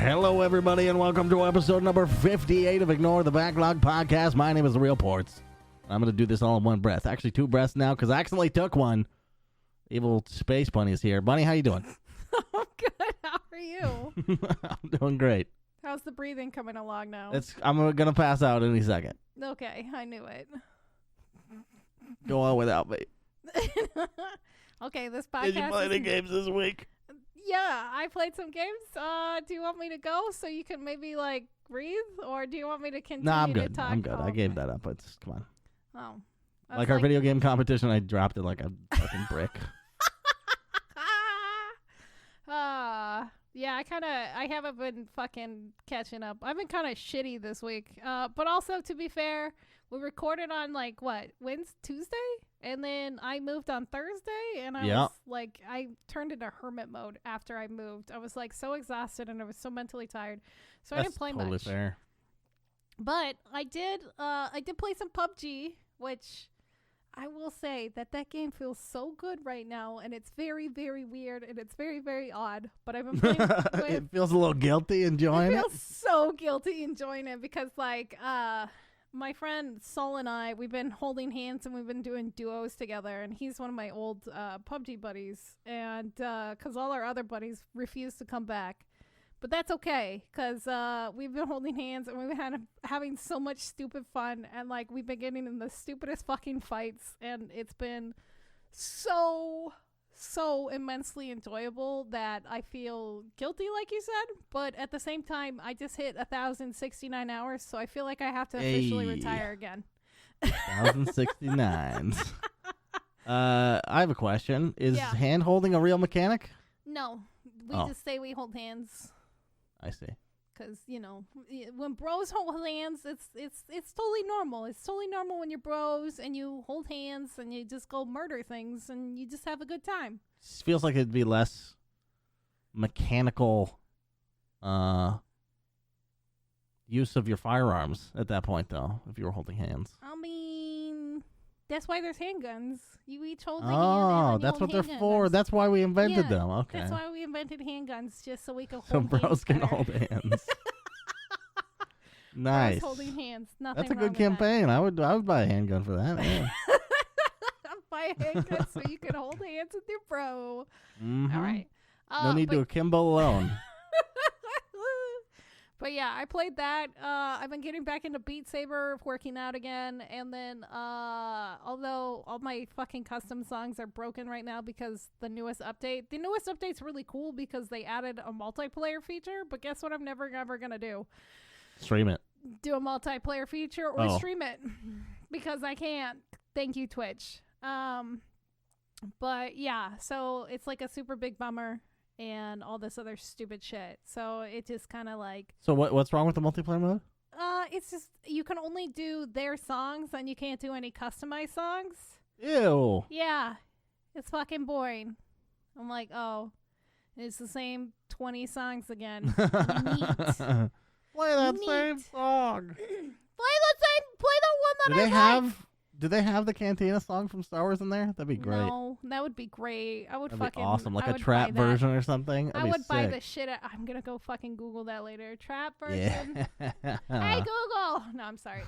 Hello, everybody, and welcome to episode number 58 of Ignore the Backlog podcast. My name is The Real Portz. I'm going to do this all in one breath. Actually, two breaths now, because I accidentally took one. Evil Space Bunny is here. Bunny, how you doing? I'm good. How are you? I'm doing great. How's the breathing coming along now? I'm going to pass out any second. Okay, I knew it. Go on without me. Okay, this podcast. Did you play any games this week? Yeah, I played some games. Do you want me to go so you can maybe breathe, or do you want me to continue? Nah, I'm to good. talk? I'm good. Oh, I gave that up. Come on. Oh, Like our video game competition, I dropped it like a fucking brick. Yeah, I haven't been fucking catching up. I've been kind of shitty this week. But also, to be fair, we recorded on Tuesday? And then I moved on Thursday, and I turned into hermit mode after I moved. I was so exhausted, and I was so mentally tired. So I didn't play totally much. Fair. But I did play some PUBG, which I will say that game feels so good right now, and it's very, very weird, and it's very, very odd. But I've been playing It feels a little guilty enjoying it? I feel so guilty enjoying it because, my friend Sol and I, we've been holding hands and we've been doing duos together, and he's one of my old PUBG buddies, and because all our other buddies refuse to come back. But that's okay, because we've been holding hands and we've been having so much stupid fun, and we've been getting in the stupidest fucking fights, and it's been so immensely enjoyable that I feel guilty, like you said, but at the same time, I just hit 1,069 hours, so I feel like I have to officially retire again. 1,069. I have a question. Is hand holding a real mechanic? No, we just say we hold hands. I see. Because, when bros hold hands, it's totally normal. It's totally normal when you're bros and you hold hands and you just go murder things and you just have a good time. It feels like it'd be less mechanical use of your firearms at that point, though, if you were holding hands. I mean, that's why there's handguns. You each hold a hand. Oh, that's what they're for. That's why we invented them. Okay. That's why we invented handguns, just so we could hold so hands. So bros can better. hold hands. Nice. Bros holding hands. Nothing That's a wrong good campaign. That. I would buy a handgun for that. Yeah. Buy a handgun so you can hold hands with your bro. Mm-hmm. All right. No need to akimbo alone. But yeah, I played that. I've been getting back into Beat Saber, working out again, and then although all my fucking custom songs are broken right now because the newest update's really cool because they added a multiplayer feature, but guess what I'm never ever gonna do? Stream it. Do a multiplayer feature or stream it because I can't. Thank you, Twitch. But yeah, so it's a super big bummer. And all this other stupid shit. So it just kind of So what's wrong with the multiplayer mode? It's just you can only do their songs and you can't do any customized songs. Ew. Yeah. It's fucking boring. I'm like, oh, it's the same 20 songs again. Neat. Play that same song. Play the one that I like. Do they have the Cantina song from Star Wars in there? That'd be great. No, that would be great. That'd be awesome. Like a trap version or something. I would buy the shit out. I'm going to go fucking Google that later. Trap version. Yeah. Hey, Google. No, I'm sorry.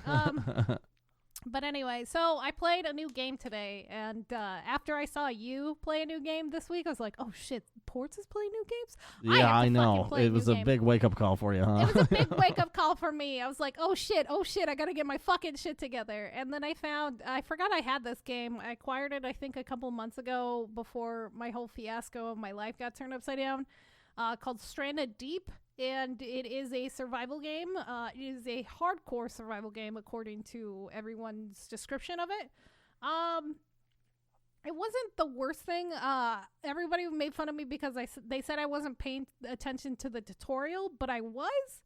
But anyway, so I played a new game today, and after I saw you play a new game this week, I was like, oh shit, Portz is playing new games? Yeah, I know. It was a big wake-up call for you, huh? It was a big wake-up call for me. I was like, oh shit, I gotta get my fucking shit together. And then I forgot I had this game. I acquired it, I think, a couple months ago before my whole fiasco of my life got turned upside down, called Stranded Deep. And it is a survival game. It is a hardcore survival game, according to everyone's description of it. It wasn't the worst thing. Everybody made fun of me because they said I wasn't paying attention to the tutorial, but I was.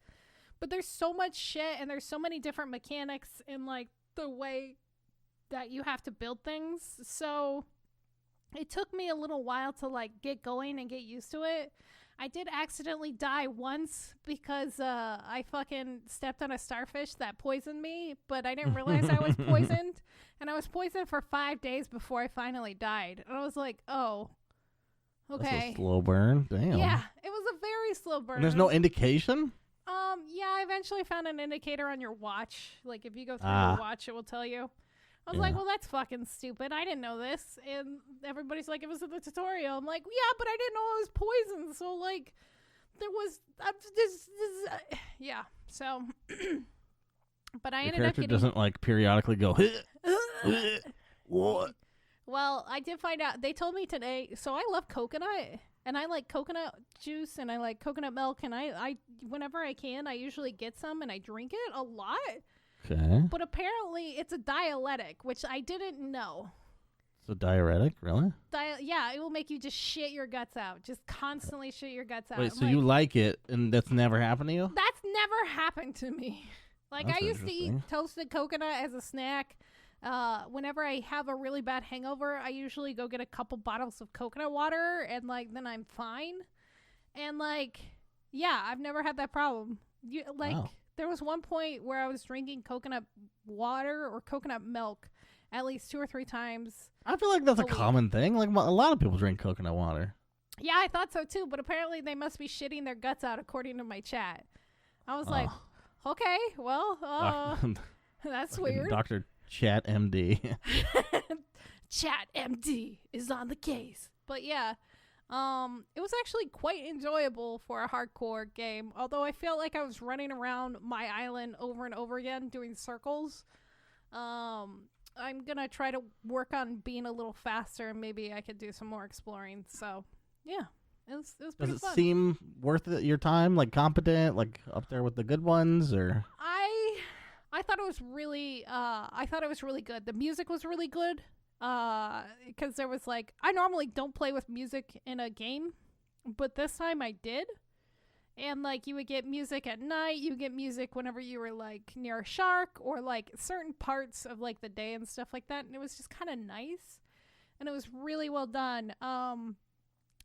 But there's so much shit and there's so many different mechanics in like the way that you have to build things. So it took me a little while to like get going and get used to it. I did accidentally die once because I fucking stepped on a starfish that poisoned me, but I didn't realize I was poisoned. And I was poisoned for 5 days before I finally died. And I was like, oh, okay. That's a slow burn. Damn. Yeah, it was a very slow burn. And there's no indication? Yeah, I eventually found an indicator on your watch. Like, if you go through your watch, it will tell you. I was like, well, that's fucking stupid. I didn't know this. And everybody's like, it was in the tutorial. I'm like, yeah, but I didn't know I was poisoned. So, like, there was yeah. So, but I ended up getting... doesn't, like, periodically go, what? Well, I did find out. They told me today. So I love coconut. And I like coconut juice and I like coconut milk. And I whenever I can, I usually get some and I drink it a lot. Okay. But apparently it's a diuretic, which I didn't know. It's a diuretic? Really? Yeah, it will make you just shit your guts out. Just constantly shit your guts out. Wait, so you like it and that's never happened to you? That's never happened to me. Like, That's I used to eat toasted coconut as a snack. Whenever I have a really bad hangover, I usually go get a couple bottles of coconut water and like then I'm fine. And like, yeah, I've never had that problem. Wow. There was one point where I was drinking coconut water or coconut milk at least 2 or 3 times. I feel like that's a common thing. Like a lot of people drink coconut water. Yeah, I thought so too, but apparently they must be shitting their guts out according to my chat. I was like, okay, well, that's weird. Dr. Chat MD. Chat MD is on the case. But yeah, it was actually quite enjoyable for a hardcore game. Although I felt like I was running around my island over and over again doing circles. I'm gonna try to work on being a little faster and maybe I could do some more exploring. So yeah, it was pretty fun. Does it seem worth it, your time? Like competent, like up there with the good ones, or? I thought it was really good. The music was really good. Because there was like, I normally don't play with music in a game, but this time I did. And like, you would get music at night, you get music whenever you were like near a shark or like certain parts of like the day and stuff like that. And it was just kind of nice. And it was really well done.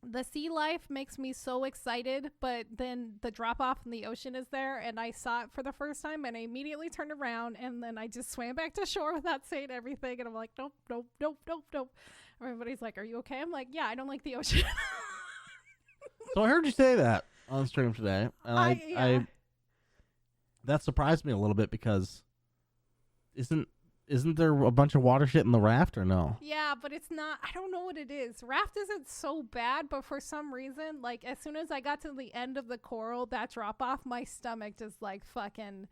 The sea life makes me so excited, but then the drop off in the ocean is there and I saw it for the first time and I immediately turned around and then I just swam back to shore without saying everything. And I'm like, nope, nope, nope, nope, nope. Everybody's like, are you okay? I'm like, yeah, I don't like the ocean. So I heard you say that on stream today. And I that surprised me a little bit because isn't there a bunch of water shit in the raft or no? Yeah, but it's not. I don't know what it is. Raft isn't so bad, but for some reason, like as soon as I got to the end of the coral, that drop off, my stomach just like fucking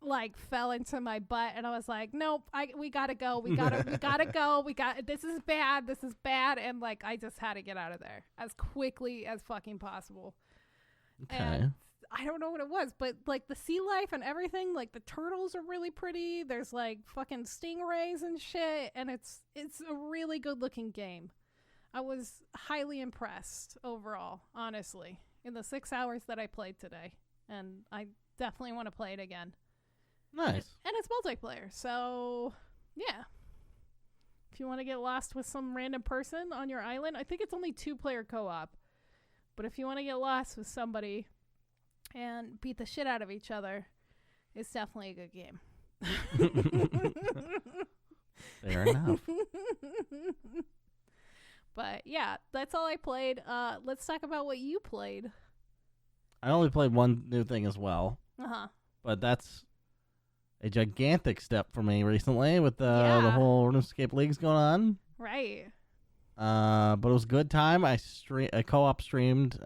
like fell into my butt, and I was like, nope, we gotta go. We gotta go. This is bad, and like I just had to get out of there as quickly as fucking possible. Okay. And I don't know what it was, but like the sea life and everything, like the turtles are really pretty. There's like fucking stingrays and shit, and it's a really good looking game. I was highly impressed overall, honestly, in the 6 hours that I played today, and I definitely want to play it again. Nice. And it's multiplayer, so yeah. If you want to get lost with some random person on your island, I think it's only 2-player co-op. But if you want to get lost with somebody and beat the shit out of each other, it's definitely a good game. Fair enough. But yeah, that's all I played. Let's talk about what you played. I only played one new thing as well. Uh-huh. But that's a gigantic step for me recently with the whole RuneScape leagues going on. Right. But it was a good time. I co-op streamed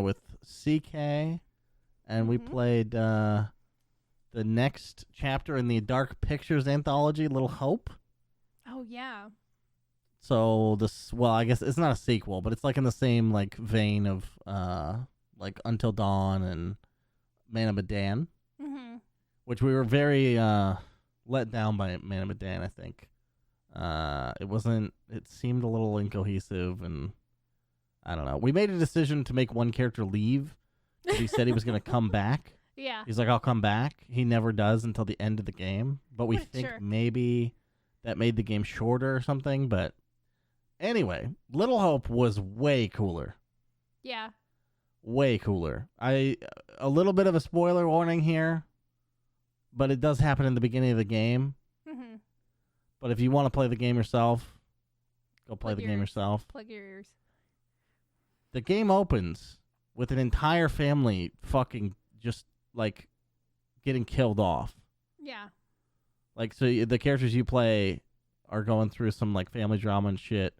with CK, and we played the next chapter in the Dark Pictures anthology, Little Hope. Oh yeah. So I guess it's not a sequel, but it's like in the same like vein of like Until Dawn and Man of Medan, which we were very let down by Man of Medan, I think. It seemed a little incohesive, and I don't know. We made a decision to make one character leave. He said he was going to come back. Yeah. He's like, I'll come back. He never does until the end of the game. But we What a think jerk. maybe that made the game shorter or something. But anyway, Little Hope was way cooler. Yeah. Way cooler. A little bit of a spoiler warning here, but it does happen in the beginning of the game. Mm-hmm. But if you want to play the game yourself, go play Plug the your game ears. yourself. Plug your ears. The game opens with an entire family fucking just like getting killed off. Yeah. Like, so the characters you play are going through some like family drama and shit,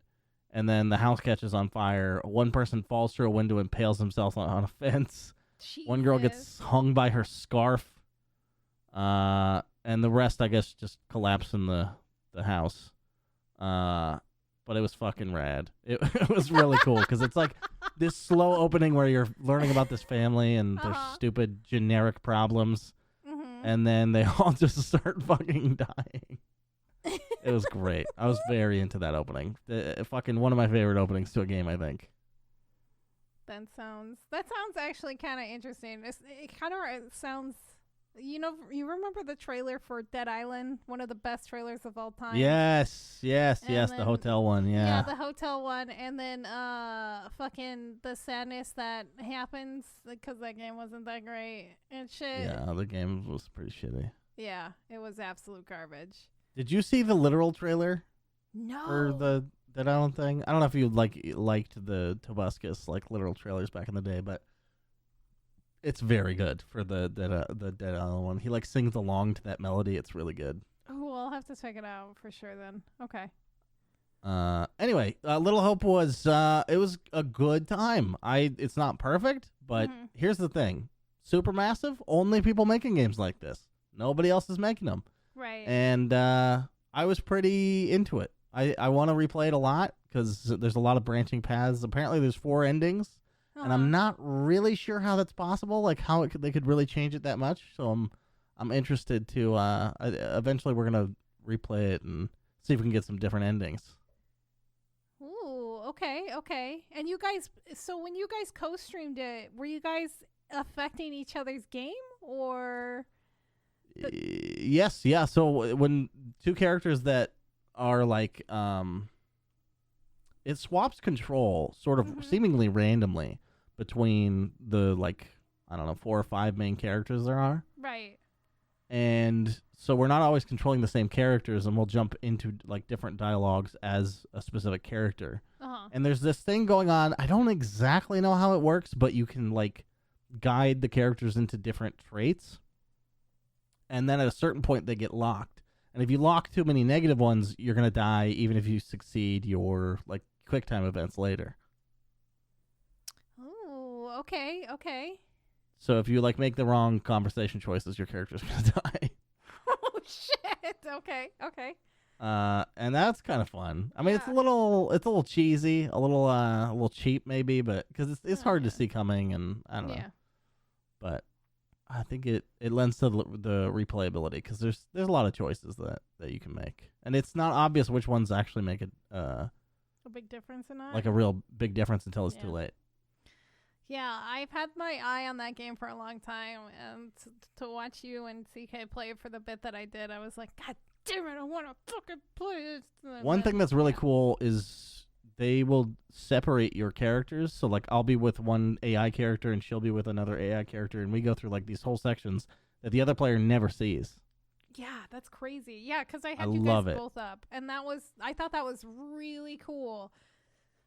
and then the house catches on fire. One person falls through a window and impales himself on a fence. Jesus. One girl gets hung by her scarf. And the rest, I guess, just collapse in the house. But it was fucking rad. It was really cool because it's like this slow opening where you're learning about this family and their stupid generic problems. Mm-hmm. And then they all just start fucking dying. It was great. I was very into that opening. Fucking one of my favorite openings to a game, I think. That sounds actually kind of interesting. It kind of sounds, you remember the trailer for Dead Island, one of the best trailers of all time. Yes, And the then- hotel one, yeah. the hotel one, and then fucking the sadness that happens because that game wasn't that great and shit. Yeah, the game was pretty shitty. Yeah, it was absolute garbage. Did you see the literal trailer No. for the Dead Island thing? I don't know if you liked the Tobuscus like literal trailers back in the day, but it's very good for the Dead Island one. He like sings along to that melody. It's really good. Oh, I'll have to check it out for sure then. Okay. Anyway, Little Hope was it was a good time. It's not perfect, but Mhm. here's the thing: Supermassive, only people making games like this. Nobody else is making them, Right. and I was pretty into it. I want to replay it a lot because there's a lot of branching paths. Apparently, there's 4 endings. And I'm not really sure how that's possible, like how they could really change it that much. So I'm interested to eventually we're gonna replay it and see if we can get some different endings. Ooh, okay. And you guys, so when you guys co-streamed it, were you guys affecting each other's game or? Yes, yeah. So when 2 characters that are like it swaps control sort of seemingly randomly between the like I don't know 4 or 5 main characters there are. Right. And so we're not always controlling the same characters, and we'll jump into like different dialogues as a specific character. And there's this thing going on. I don't exactly know how it works, but you can like guide the characters into different traits. And then at a certain point, they get locked. And if you lock too many negative ones, you're gonna die, even if you succeed your like QuickTime events later. Ooh, okay. So if you like make the wrong conversation choices, your character's gonna die. Oh shit. Okay. And that's kind of fun. I mean, it's a Yeah. little cheesy, a little cheap maybe, but because it's hard to yeah. see coming, and I don't know. Yeah. But I think it lends to the replayability because there's a lot of choices that you can make, and it's not obvious which ones actually make it A big difference in that. like a real big difference until it's Yeah. too late. Yeah, I've had my eye on that game for a long time, and to watch you and CK play it for the bit that I did, I was like, God damn it, I want to fucking play this. One thing that's really cool is they will separate your characters. So like I'll be with one AI character and she'll be with another AI character, and we go through like these whole sections that the other player never sees. Yeah, that's crazy. Yeah, because I I had you love guys it. both up, and I thought that was really cool.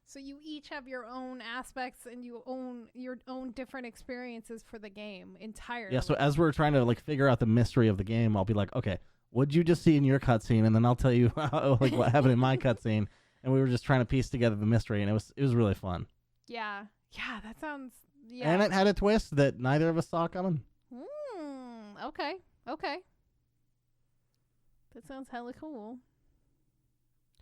So you each have your own aspects, and you own your own different experiences for the game entirely. Yeah, so as we're trying to like figure out the mystery of the game, I'll be like, okay, what'd you just see in your cutscene? And then I'll tell you like what happened in my cutscene. And we were just trying to piece together the mystery, and it was really fun. Yeah, that sounds. Yeah. And it had a twist that neither of us saw coming. Okay. That sounds hella cool.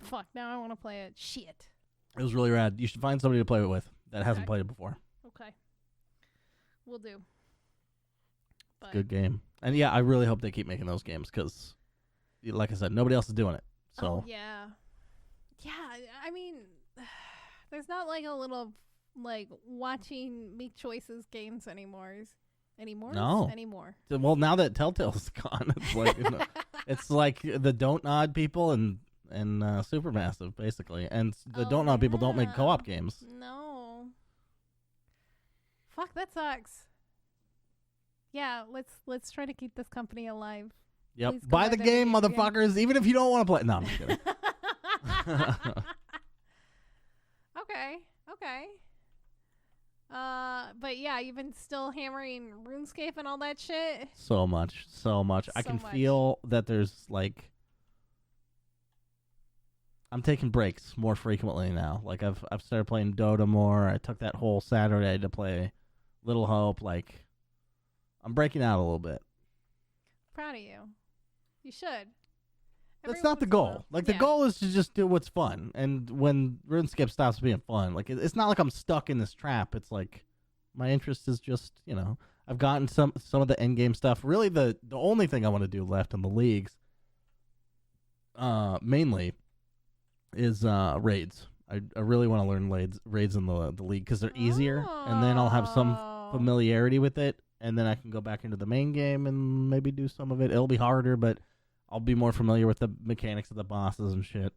Fuck, now I want to play it. Shit. It was really rad. You should find somebody to play it with that hasn't Okay. played it before. Okay. Will do. But Good game. And yeah, I really hope they keep making those games because, like I said, nobody else is doing it. So Oh, yeah. Yeah, I mean, there's not like a little like watching Make Choices games anymore. Anymore? No. Anymore. Well, now that Telltale's gone, it's like it's like the Don't Nod people and Supermassive basically, and the Don't Nod people don't make co-op games. No. Fuck, that sucks. Yeah, let's try to keep this company alive. Yep. Buy the game, motherfuckers, even if you don't want to play. No, I'm just kidding. Okay. But yeah, you've been still hammering RuneScape and all that shit. So much. I can feel that there's like, I'm taking breaks more frequently now. Like I've started playing Dota more. I took that whole Saturday to play Little Hope. Like, I'm breaking out a little bit. Proud of you. You should. That's not the goal. Like, the goal is to just do what's fun. And when RuneScape stops being fun, like, it's not like I'm stuck in this trap. It's like my interest is just, I've gotten some of the end game stuff. Really, the only thing I want to do left in the leagues, mainly, is raids. I really want to learn raids in the league because they're easier, and then I'll have some familiarity with it, and then I can go back into the main game and maybe do some of it. It'll be harder, but I'll be more familiar with the mechanics of the bosses and shit.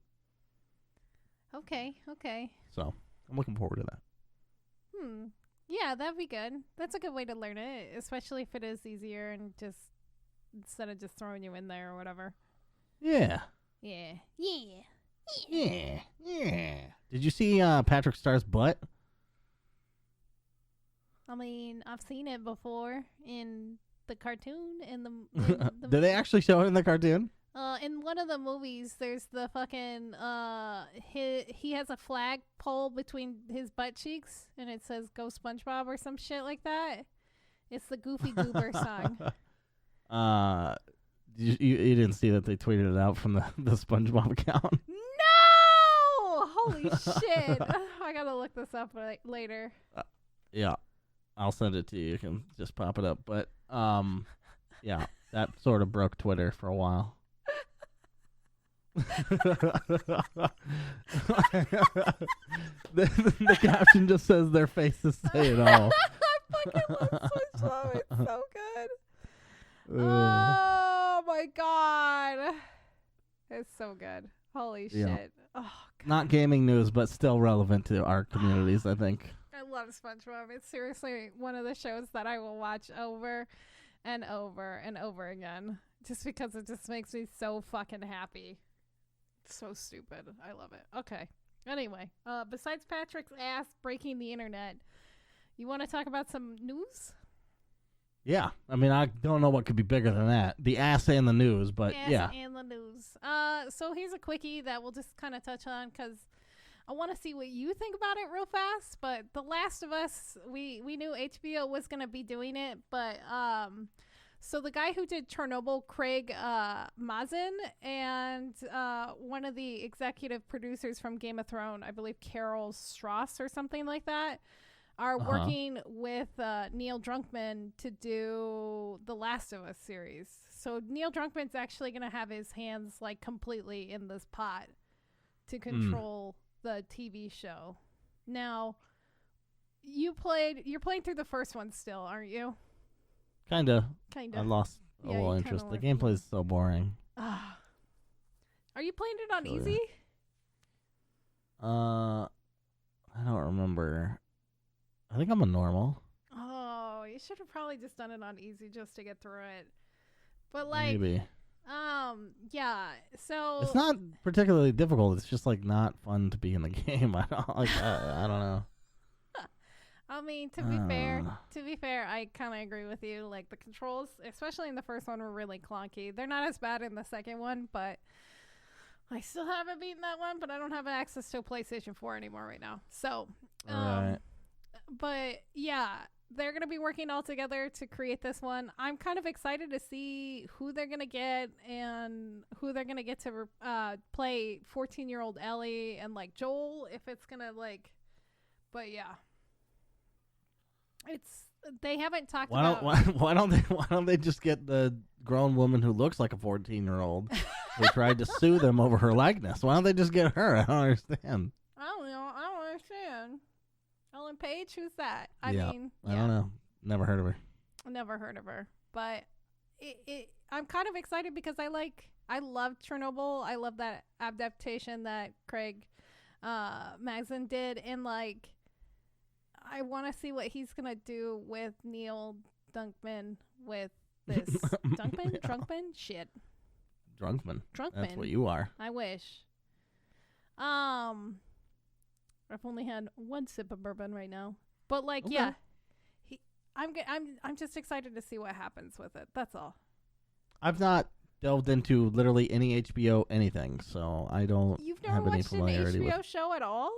Okay. So, I'm looking forward to that. Yeah, that'd be good. That's a good way to learn it, especially if it is easier and just instead of just throwing you in there or whatever. Yeah. Yeah. Did you see Patrick Starr's butt? I mean, I've seen it before in the cartoon in the Did they actually show it in the cartoon? In one of the movies, there's the fucking he has a flag pole between his butt cheeks, and it says "Go SpongeBob" or some shit like that. It's the Goofy Goober song. You didn't see that they tweeted it out from the SpongeBob account? No! Holy shit! I gotta look this up later. Yeah, I'll send it to you. You can just pop it up. But yeah, that sort of broke Twitter for a while. the caption just says their faces say it all. I fucking love SpongeBob. It's so good. Oh my god. It's so good. Holy shit. Oh, god. Not gaming news, but still relevant to our communities, I think. I love SpongeBob. It's seriously one of the shows that I will watch over and over and over again. Just because it just makes me so fucking happy. So stupid. I love it. Okay. Anyway, besides Patrick's ass breaking the internet, you want to talk about some news? Yeah. I mean, I don't know what could be bigger than that. The ass and the news, but yeah. Ass and the news. So here's a quickie that we'll just kind of touch on because I want to see what you think about it real fast. But The Last of Us, we knew HBO was going to be doing it, but so the guy who did Chernobyl, Craig Mazin, and one of the executive producers from Game of Thrones, I believe Carol Strauss or something like that, are working with Neil Druckmann to do the Last of Us series. So Neil Druckmann's actually going to have his hands like completely in this pot to control the TV show. Now, you're playing through the first one still, aren't you? Kinda. I lost a little interest. The gameplay is so boring. Are you playing it on easy? I don't remember. I think I'm a normal. Oh, you should have probably just done it on easy just to get through it. But like, maybe. Yeah. So it's not particularly difficult. It's just like not fun to be in the game. I don't know. I mean, to be fair, I kind of agree with you. Like the controls, especially in the first one, were really clunky. They're not as bad in the second one, but I still haven't beaten that one. But I don't have access to a PlayStation 4 anymore right now. So, right. But yeah, they're gonna be working all together to create this one. I'm kind of excited to see who they're gonna get and who they're gonna get to play 14-year-old Ellie and like Joel. If it's gonna like, but yeah. They haven't talked about. Why don't they just get the grown woman who looks like a 14-year-old who tried to sue them over her likeness? Why don't they just get her? I don't understand. I don't understand. Ellen Page, who's that? I don't know. Never heard of her. Never heard of her, but I'm kind of excited because I love Chernobyl. I love that adaptation that Craig Mazin did, and like I want to see what he's gonna do with Neil Druckmann with this Drunkman. Shit, Drunkman. That's what you are. I wish. I've only had one sip of bourbon right now, but like, okay. yeah, I'm just excited to see what happens with it. That's all. I've not delved into literally any HBO anything, so I don't. You've never have any watched an familiarity HBO with. show at all?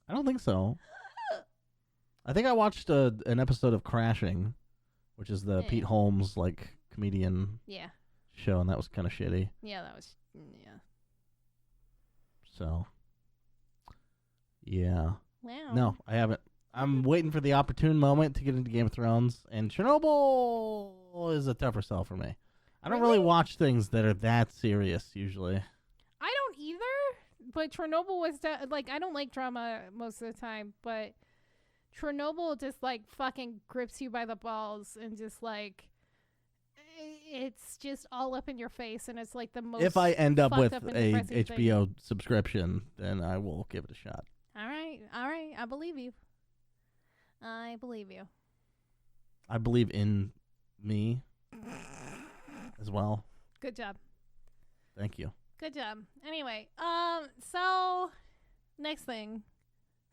I don't think so. I think I watched an episode of Crashing, which is the Pete Holmes like comedian show, and that was kind of shitty. Yeah, that was So, yeah. Wow. No, I haven't. I'm waiting for the opportune moment to get into Game of Thrones, and Chernobyl is a tougher sell for me. I don't really watch things that are that serious usually. I don't either, but Chernobyl was like, I don't like drama most of the time, but Chernobyl just like fucking grips you by the balls and just like it's just all up in your face, and it's like the most. If I end up with fucked up a and depressing HBO thing. subscription, then I will give it a shot. All right, I believe you. I believe you. I believe in me as well. Good job. Thank you. Good job. Anyway, so next thing,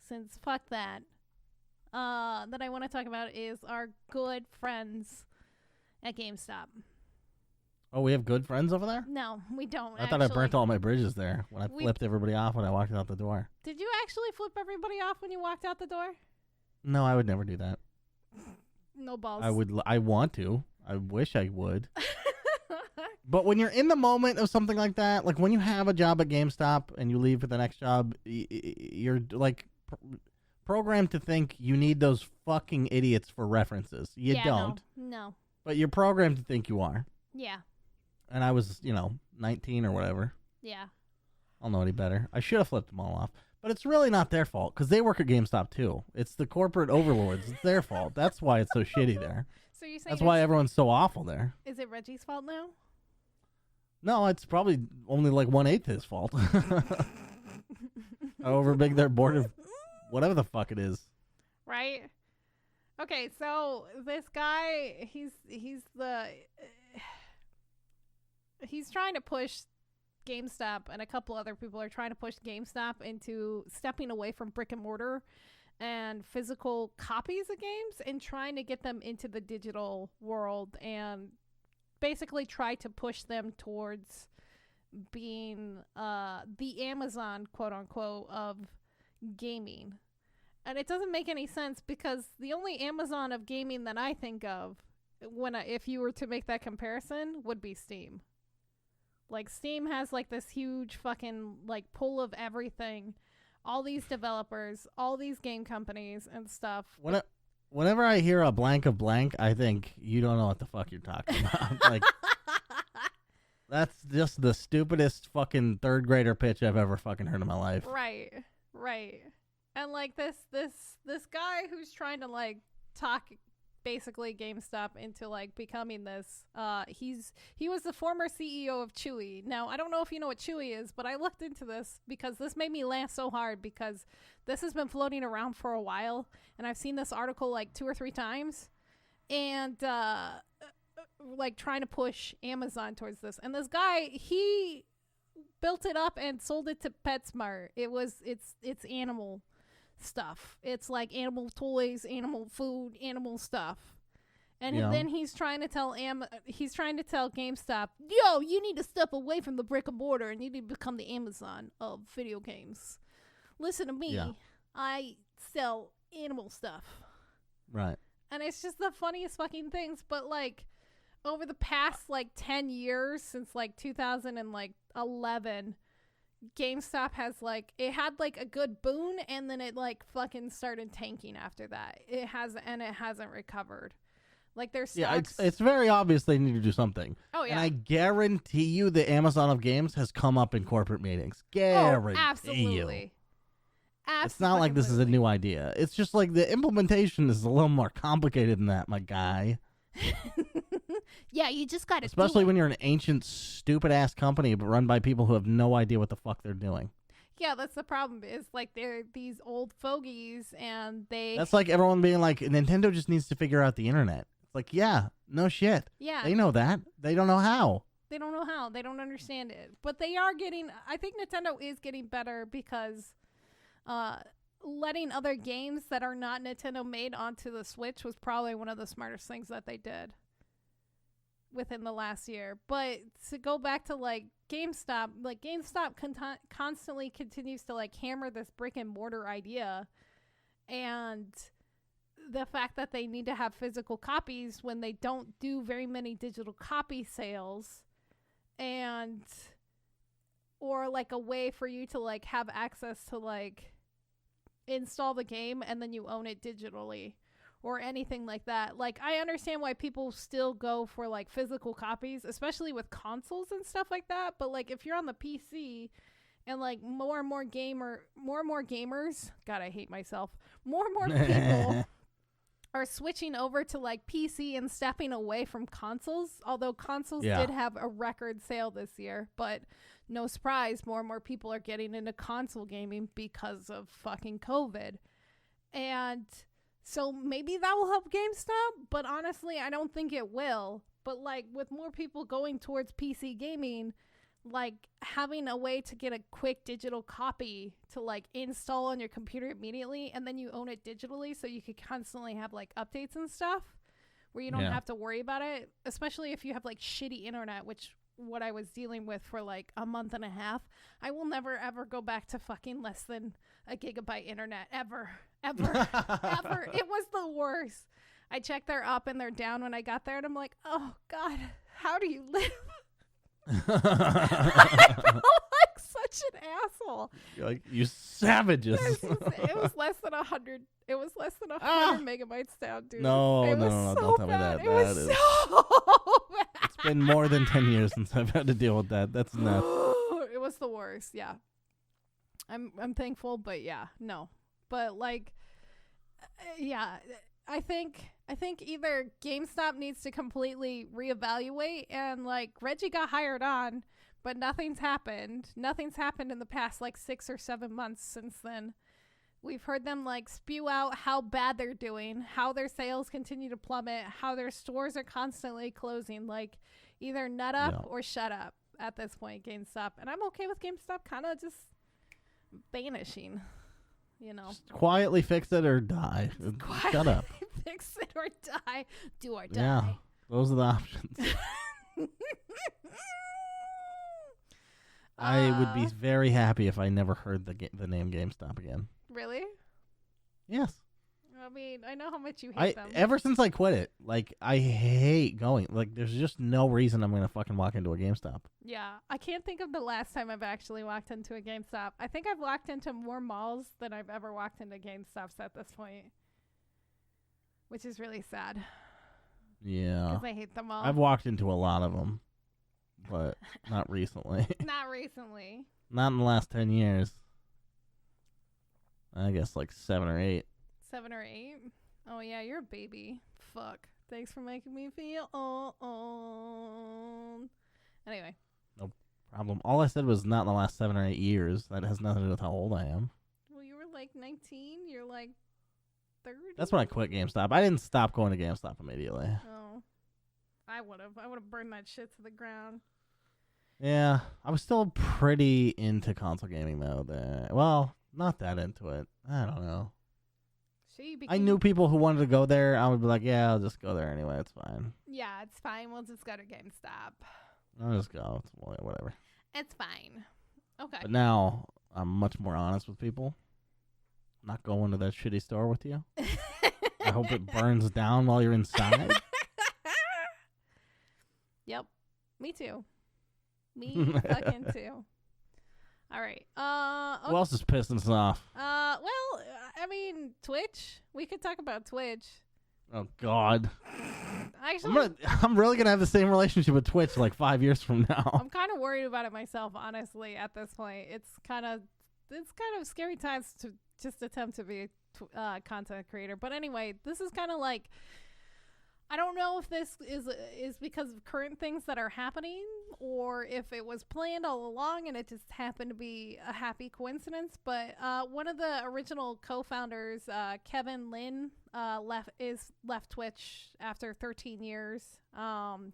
since fuck that I want to talk about is our good friends at GameStop. Oh, we have good friends over there? No, we don't. I thought I burnt all my bridges there when I flipped everybody off when I walked out the door. Did you actually flip everybody off when you walked out the door? No, I would never do that. No balls. I want to. I wish I would. But when you're in the moment of something like that, like when you have a job at GameStop and you leave for the next job, you're like programmed to think you need those fucking idiots for references. You don't. No. But you're programmed to think you are. Yeah. And I was, 19 or whatever. Yeah. I'll know any better. I should have flipped them all off. But it's really not their fault because they work at GameStop too. It's the corporate overlords. It's their fault. That's why it's so shitty there. So you're saying that's why everyone's so awful there. Is it Reggie's fault now? No, it's probably only like 1/8 his fault. However big their board of whatever the fuck it is. Right? Okay, so this guy, he's trying to push GameStop, and a couple other people are trying to push GameStop into stepping away from brick and mortar and physical copies of games and trying to get them into the digital world and basically try to push them towards being the Amazon, quote unquote, of gaming. And it doesn't make any sense because the only Amazon of gaming that I think of if you were to make that comparison would be Steam. Like Steam has like this huge fucking like pull of everything, all these developers, all these game companies and stuff. Whenever I hear a blank of blank, I think you don't know what the fuck you're talking about. Like that's just the stupidest fucking third grader pitch I've ever fucking heard in my life. Right. And like this guy who's trying to like talk basically GameStop into like becoming this. He was the former CEO of Chewy. Now I don't know if you know what Chewy is, but I looked into this because this made me laugh so hard because this has been floating around for a while, and I've seen this article like 2 or 3 times, and like trying to push Amazon towards this. And this guy, he built it up and sold it to PetSmart. It's animal stuff. It's like animal toys, animal food, animal stuff. And then he's trying to tell GameStop, yo, you need to step away from the brick and mortar and you need to become the Amazon of video games. Listen to me. Yeah. I sell animal stuff. Right. And it's just the funniest fucking things. But like over the past like 10 years since like 2011, GameStop has like, it had like a good boon and then it like fucking started tanking after that. It hasn't recovered. Like there's stocks. Yeah, it's very obvious they need to do something. Oh yeah. And I guarantee you the Amazon of games has come up in corporate meetings. Guarantee absolutely. It's not like this is a new idea. It's just like the implementation is a little more complicated than that, my guy. Yeah, you just got to Especially when you're an ancient, stupid-ass company but run by people who have no idea what the fuck they're doing. Yeah, that's the problem. Is like they're these old fogies, and they. That's like everyone being like, Nintendo just needs to figure out the internet. It's like, yeah, no shit. Yeah. They know that. They don't know how. They don't know how. They don't understand it. But they are getting. I think Nintendo is getting better because, letting other games that are not Nintendo made onto the Switch was probably one of the smartest things that they did within the last year. But to go back to like GameStop, like GameStop constantly continues to like hammer this brick and mortar idea, and the fact that they need to have physical copies when they don't do very many digital copy sales, and or like a way for you to like have access to like install the game and then you own it digitally or anything like that. Like, I understand why people still go for like physical copies, especially with consoles and stuff like that. But like, if you're on the PC and like more and more gamers, God, I hate myself. More and more people are switching over to like PC and stepping away from consoles. Although consoles did have a record sale this year, but no surprise, more and more people are getting into console gaming because of fucking COVID. And so maybe that will help GameStop, but honestly, I don't think it will. But like, with more people going towards PC gaming, like having a way to get a quick digital copy to like install on your computer immediately, and then you own it digitally, so you could constantly have like updates and stuff where you don't have to worry about it, especially if you have like shitty internet, which what I was dealing with for like a month and a half. I will never ever go back to fucking less than a gigabyte internet ever. It was the worst. I checked they're up and they're down when I got there, and I'm like, oh God, how do you live? I felt like such an asshole. You're like, you savages. It was less than 100. It was less than 100 megabytes down, dude. No, it was no, so don't tell me bad. that. It was so bad. It's been more than 10 years since I've had to deal with that. That's enough. It was the worst. Yeah, I'm thankful, but yeah, no. But like, yeah, I think either GameStop needs to completely reevaluate, and like Reggie got hired on, but nothing's happened. Nothing's happened in the past like 6 or 7 months since then. We've heard them like spew out how bad they're doing, how their sales continue to plummet, how their stores are constantly closing. Like, either nut up or shut up at this point, GameStop. And I'm okay with GameStop kind of just vanishing, you know. Just quietly fix it or die. Shut up. Fix it or die. Do or die. Yeah, those are the options. I would be very happy if I never heard the name GameStop again. Really? Yes. I mean, I know how much you hate them. Ever since I quit it, like, I hate going. Like, there's just no reason I'm going to fucking walk into a GameStop. Yeah. I can't think of the last time I've actually walked into a GameStop. I think I've walked into more malls than I've ever walked into GameStops at this point, which is really sad. Yeah. Because I hate them all. I've walked into a lot of them, but not recently. Not recently. Not in the last 10 years. I guess like 7 or 8. 7 or 8? Oh, yeah, you're a baby. Fuck. Thanks for making me feel old. Anyway. No problem. All I said was not in the last 7 or 8 years. That has nothing to do with how old I am. Well, you were like 19. You're like 30. That's when I quit GameStop. I didn't stop going to GameStop immediately. Oh. I would have burned that shit to the ground. Yeah. I was still pretty into console gaming, though. Well, not that into it. I don't know. I knew people who wanted to go there. I would be like, yeah, I'll just go there anyway. It's fine. Yeah, it's fine. We'll just go to GameStop. I'll just go. It's whatever. It's fine. Okay. But now I'm much more honest with people. Not going to that shitty store with you. I hope it burns down while you're inside. Yep. Me too. Me fucking too. All right. Okay. Who else is pissing us off? Well, I mean, Twitch. We could talk about Twitch. Oh God. Actually, I'm really gonna have the same relationship with Twitch like 5 years from now. I'm kind of worried about it myself, honestly. At this point, it's kind of scary times to just attempt to be a content creator. But anyway, this is kind of like I don't know if this is because of current things that are happening or if it was planned all along and it just happened to be a happy coincidence. But one of the original co-founders, Kevin Lin, left Twitch after 13 years.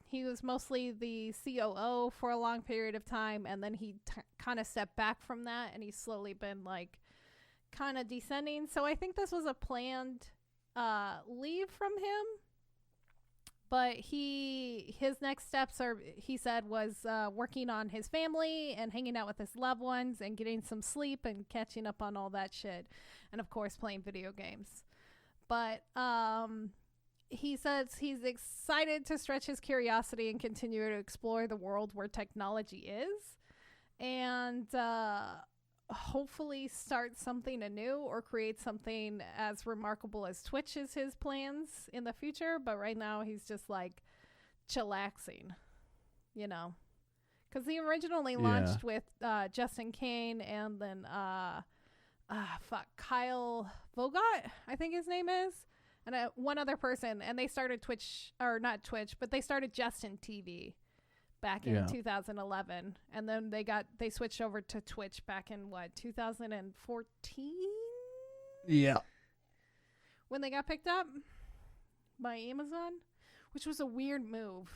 He was mostly the COO for a long period of time, and then he kind of stepped back from that, and he's slowly been like kind of descending. So I think this was a planned leave from him. But his next steps he said, was working on his family and hanging out with his loved ones and getting some sleep and catching up on all that shit. And, of course, playing video games. But he says he's excited to stretch his curiosity and continue to explore the world where technology is. And hopefully start something anew or create something as remarkable as Twitch is his plans in the future. But right now he's just like chillaxing, you know, because he originally launched with Justin Kane and then Kyle Vogt, I think his name is, and one other person, and they started Twitch, or not Twitch, but they started Justin TV back in 2011, and then they switched over to Twitch back in 2014? Yeah. When they got picked up by Amazon, which was a weird move.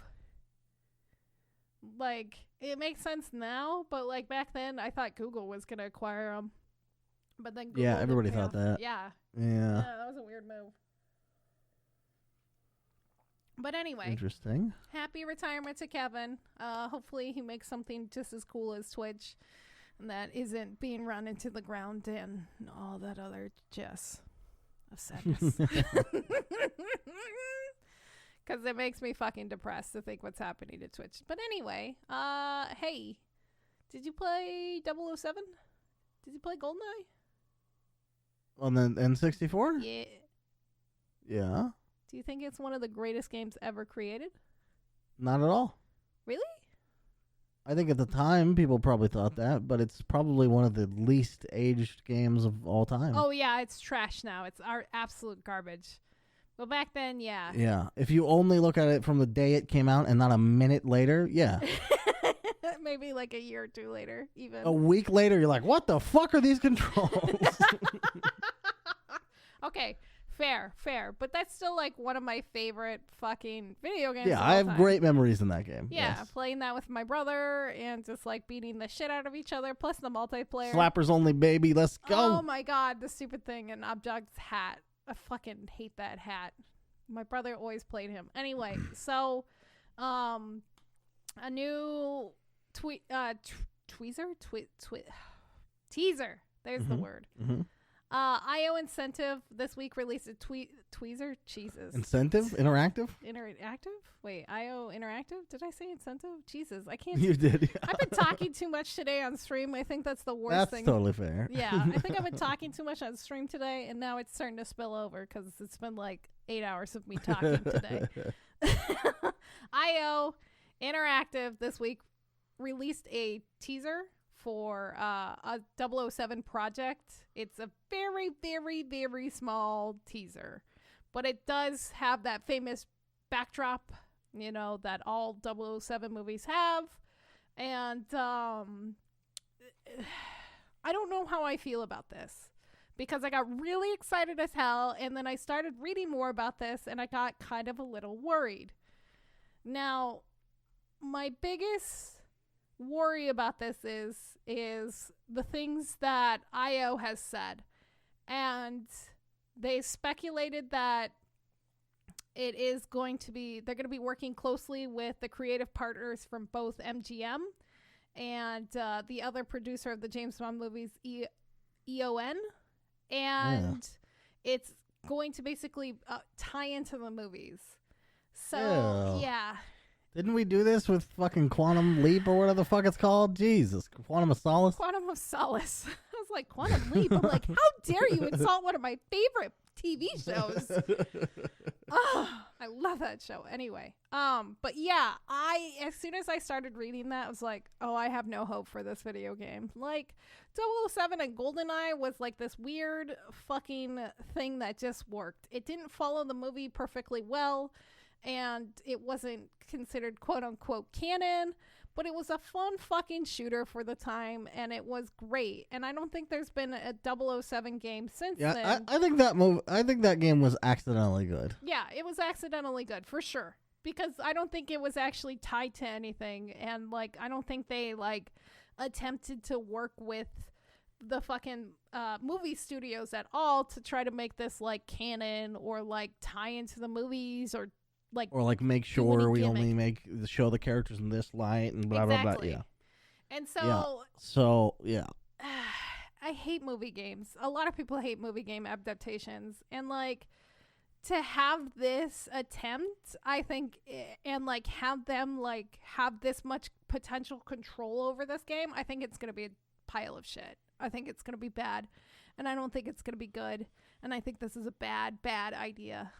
Like, it makes sense now, but like back then I thought Google was going to acquire them. But then Google everybody thought that. Yeah, that was a weird move. But anyway, interesting. Happy retirement to Kevin. Hopefully he makes something just as cool as Twitch and that isn't being run into the ground and all that other jazz of sadness. Because it makes me fucking depressed to think what's happening to Twitch. But anyway, hey, did you play 007? Did you play GoldenEye? On the N64? Yeah. Yeah. Do you think it's one of the greatest games ever created? Not at all. Really? I think at the time people probably thought that, but it's probably one of the least aged games of all time. Oh yeah, it's trash now. It's our absolute garbage. But back then, yeah. Yeah. If you only look at it from the day it came out and not a minute later, yeah. Maybe like a year or two later, even. A week later, you're like, what the fuck are these controls? Okay. Fair. But that's still like one of my favorite fucking video games. Yeah, I have great memories in that game. Yeah, yes. Playing that with my brother and just like beating the shit out of each other, plus the multiplayer. Slappers only, baby. Let's go. Oh my god, the stupid thing and Object's hat. I fucking hate that hat. My brother always played him. Anyway, so a new teaser. There's the word. Mm-hmm. IO Incentive this week released a tweezer. Jesus. Incentive? Interactive? Interactive? Wait, IO Interactive? Did I say incentive? Jesus, I can't. You did. Yeah. I've been talking too much today on stream. I think that's the worst thing. That's totally fair. Yeah, I think I've been talking too much on stream today, and now it's starting to spill over because it's been like 8 hours of me talking today. IO Interactive this week released a teaser for a 007 project. It's a very, very, very small teaser, but it does have that famous backdrop, you know, that all 007 movies have. And I don't know how I feel about this because I got really excited as hell, and then I started reading more about this, and I got kind of a little worried. Now, my biggest worry about this is the things that IO has said, and they speculated that it is going to be, they're going to be working closely with the creative partners from both MGM and the other producer of the James Bond movies, EON, and it's going to basically tie into the movies. So yeah. Didn't we do this with fucking Quantum Leap or whatever the fuck it's called? Jesus. Quantum of Solace? Quantum of Solace. I was like, Quantum Leap? I'm like, how dare you insult one of my favorite TV shows? Oh, I love that show. Anyway, but yeah, as soon as I started reading that, I was like, oh, I have no hope for this video game. Like, 007 and GoldenEye was like this weird fucking thing that just worked. It didn't follow the movie perfectly well. and it wasn't considered quote-unquote canon, but it was a fun fucking shooter for the time, and it was great. And I don't think there's been a 007 game since then. I think that game was accidentally good. Yeah, it was accidentally good, for sure. Because I don't think it was actually tied to anything, and, like, I don't think they, like, attempted to work with the fucking movie studios at all to try to make this, like, canon or, like, tie into the movies or make sure we only show the characters in this light and blah blah blah. Yeah. And so I hate movie games. A lot of people hate movie game adaptations, and like to have this attempt, I think, and like have them like have this much potential control over this game, I think it's gonna be a pile of shit. I think it's gonna be bad, and I don't think it's gonna be good. And I think this is a bad idea.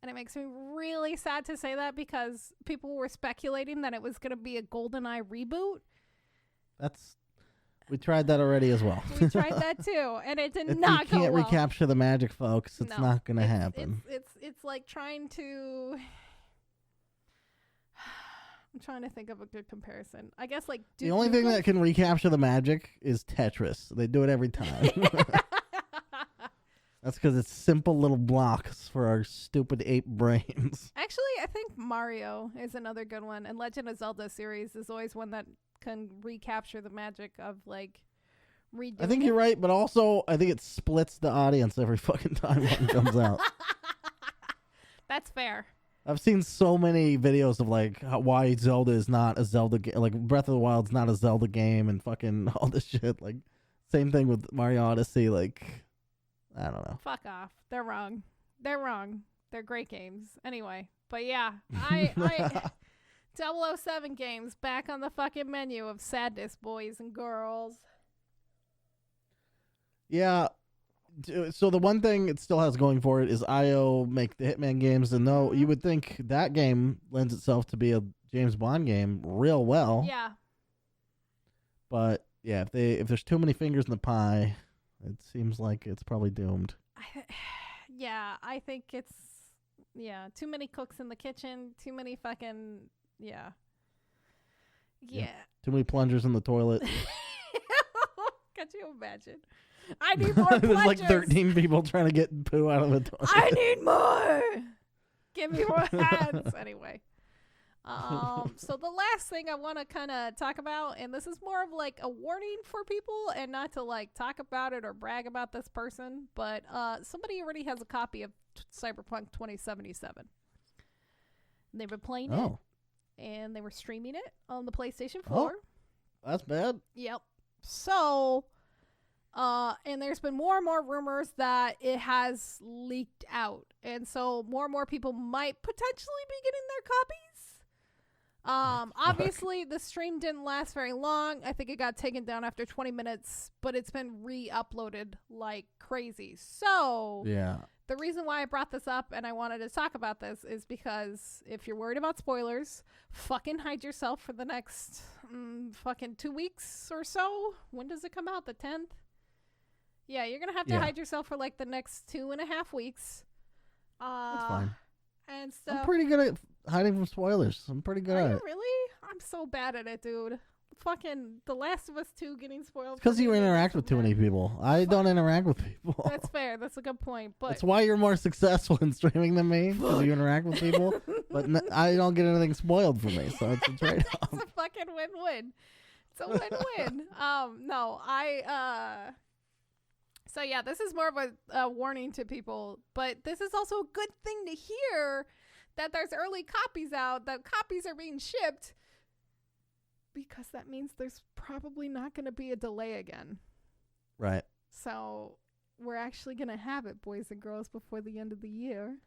And it makes me really sad to say that because people were speculating that it was going to be a GoldenEye reboot. We tried that already as well. We tried that too, and it did not go well. You can't recapture the magic, folks. It's not going to happen. It's like trying to... I'm trying to think of a good comparison. I guess like... The only thing that can recapture the magic is Tetris. They do it every time. That's because it's simple little blocks for our stupid ape brains. Actually, I think Mario is another good one. And Legend of Zelda series is always one that can recapture the magic of, like, redoing I think you're right, but also I think it splits the audience every fucking time one comes out. That's fair. I've seen so many videos of, like, why Zelda is not a Zelda game. Like, Breath of the Wild's not a Zelda game and fucking all this shit. Like, same thing with Mario Odyssey, like... I don't know. Fuck off. They're wrong. They're great games. Anyway, but yeah, I 007 games back on the fucking menu of sadness, boys and girls. Yeah. So the one thing it still has going for it is IO make the Hitman games, and though you would think that game lends itself to be a James Bond game real well. Yeah. But yeah, if there's too many fingers in the pie, it seems like it's probably doomed. I think it's, too many cooks in the kitchen, too many fucking, yeah. Too many plungers in the toilet. Could you imagine? I need more plungers. There's like 13 people trying to get poo out of the toilet. I need more. Give me more hands. Anyway. So the last thing I want to kind of talk about, and this is more of like a warning for people and not to like talk about it or brag about this person, but somebody already has a copy of Cyberpunk 2077. They've been playing it, and they were streaming it on the PlayStation 4. That's bad. Yep. So, and there's been more and more rumors that it has leaked out, and so more and more people might potentially be getting their copies. Obviously the stream didn't last very long. I think it got taken down after 20 minutes, but it's been re-uploaded like crazy. So the reason why I brought this up and I wanted to talk about this is because if you're worried about spoilers, fucking hide yourself for the next fucking 2 weeks or so. When does it come out? The 10th? Yeah, you're gonna have to hide yourself for like the next 2.5 weeks. That's fine. And so I'm pretty good at hiding from spoilers. I'm pretty good at it. Really? I'm so bad at it, dude. Fucking The Last of Us 2 getting spoiled. Because you interact with too many people. I don't interact with people. That's fair. That's a good point. But that's why you're more successful in streaming than me, because you interact with people. But I don't get anything spoiled for me, so it's a trade-off. It's a fucking win-win. It's a win-win. So yeah, this is more of a warning to people, but this is also a good thing to hear that there's early copies out, that copies are being shipped, because that means there's probably not going to be a delay again. Right. So we're actually going to have it, boys and girls, before the end of the year.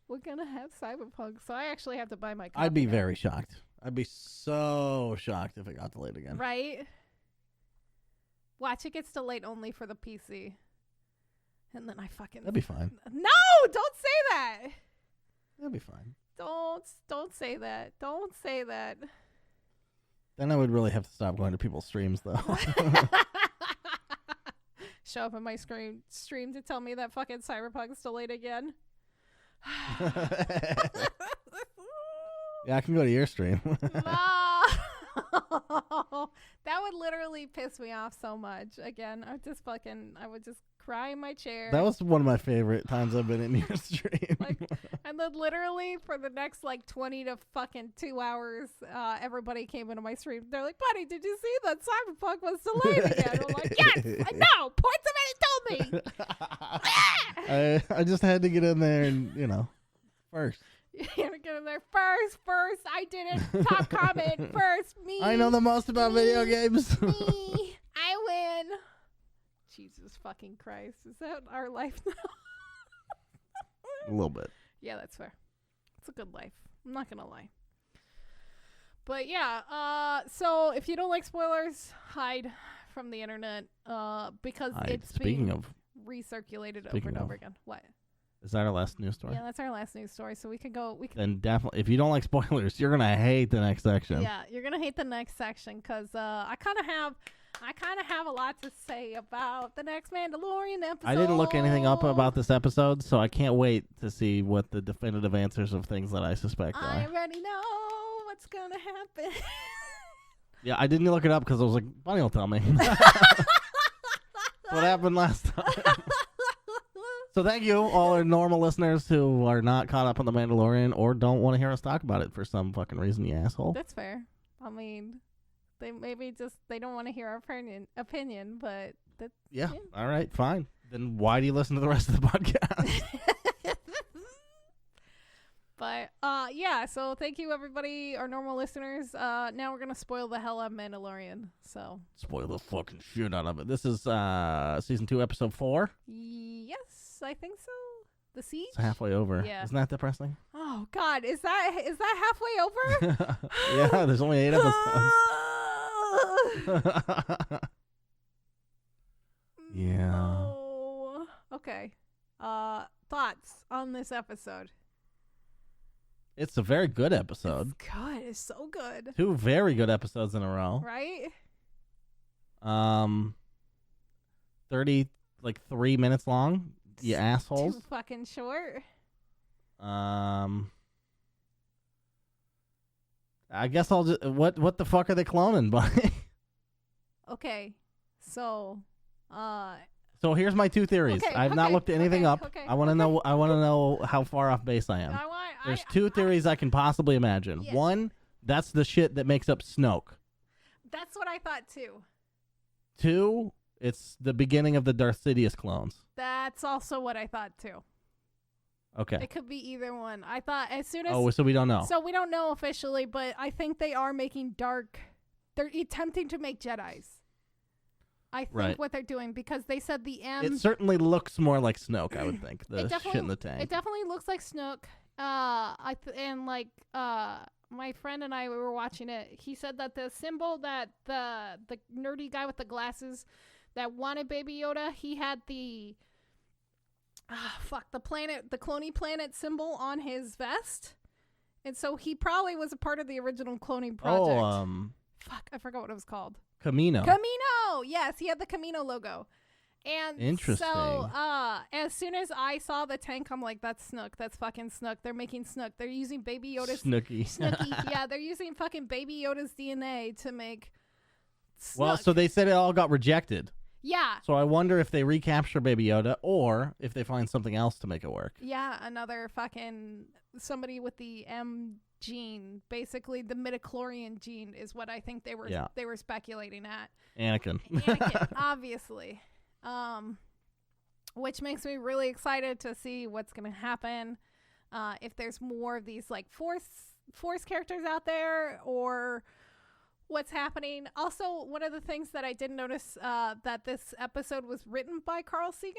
We're going to have Cyberpunk, so I actually have to buy my copy. I'd be very shocked. I'd be so shocked if it got delayed again. Right? Watch, it gets delayed only for the PC. And then I fucking... That'd be fine. No! Don't say that! That'd be fine. Don't say that. Don't say that. Then I would really have to stop going to people's streams, though. Show up in my stream to tell me that fucking Cyberpunk's delayed again. Yeah, I can go to your stream. No. That would literally piss me off so much. Again, I would just cry in my chair. That was one of my favorite times I've been in your stream. And then literally for the next 20 to fucking 2 hours, everybody came into my stream. They're like, buddy, did you see that Cyberpunk was delayed again? I'm like, yes, I know. Portz already told me. I just had to get in there and, first. You had to get in there first. I did it. Top comment first. Me. I know the most about video games. Me. I win. Jesus fucking Christ. Is that our life now? A little bit. Yeah, that's fair. It's a good life. I'm not going to lie. But yeah, so if you don't like spoilers, hide from the internet because it's Speaking being of, recirculated over and over again. What? Is that our last news story? Yeah, that's our last news story. So we can go. Then definitely, if you don't like spoilers, you're gonna hate the next section. Yeah, you're gonna hate the next section because I kind of have a lot to say about the next Mandalorian episode. I didn't look anything up about this episode, so I can't wait to see what the definitive answers of things that I suspect are. I already know what's gonna happen. Yeah, I didn't look it up because I was like, Bunny will tell me. What happened last time? So thank you, all our normal listeners who are not caught up on The Mandalorian or don't want to hear us talk about it for some fucking reason, you asshole. That's fair. I mean, they don't want to hear our opinion, but that's... Yeah, all right, fine. Then why do you listen to the rest of the podcast? But, yeah, so thank you, everybody, our normal listeners. Now we're going to spoil the hell out of Mandalorian, so... Spoil the fucking shit out of it. This is Season 2, Episode 4? Yes, I think so. The Siege? It's halfway over. Yeah. Isn't that depressing? Oh, God, is that halfway over? Yeah, there's only 8 episodes. Yeah. Oh. Okay. Thoughts on this episode? It's a very good episode. It's good. It's so good. 2 very good episodes in a row. Right? 3 minutes long. You assholes. Too fucking short. I guess I'll just... What the fuck are they cloning, buddy? Okay. So here's my 2 theories. Okay, I've not looked anything up. Okay, I want to know. I want to know how far off base I am. There's 2 theories I can possibly imagine. Yes. 1, that's the shit that makes up Snoke. That's what I thought too. 2, it's the beginning of the Darth Sidious clones. That's also what I thought too. Okay. It could be either one. I thought as soon as... Oh, so we don't know. So we don't know officially, but I think they are making dark... They're attempting to make Jedis. I think what they're doing, because they said the M... It certainly looks more like Snoke, I would think. The shit in the tank. It definitely looks like Snoke. My friend and I, we were watching it. He said that the symbol that the nerdy guy with the glasses that wanted Baby Yoda, he had the the cloning planet symbol on his vest, and so he probably was a part of the original cloning project. I forgot what it was called. Camino. Yes, he had the Camino logo. And interesting. So, as soon as I saw the tank, I'm like, that's Snook. That's fucking Snook. They're making Snook. They're using Baby Yoda's... Snooky. Yeah, they're using fucking Baby Yoda's DNA to make Snook. Well, so they said it all got rejected. Yeah. So I wonder if they recapture Baby Yoda or if they find something else to make it work. Yeah, another fucking... Somebody with the M gene. Basically, the midichlorian gene is what I think they were speculating at. Anakin, obviously. Which makes me really excited to see what's going to happen. If there's more of these like force characters out there, or what's happening. Also, one of the things that I didn't notice, that this episode was written by Carl Sagan.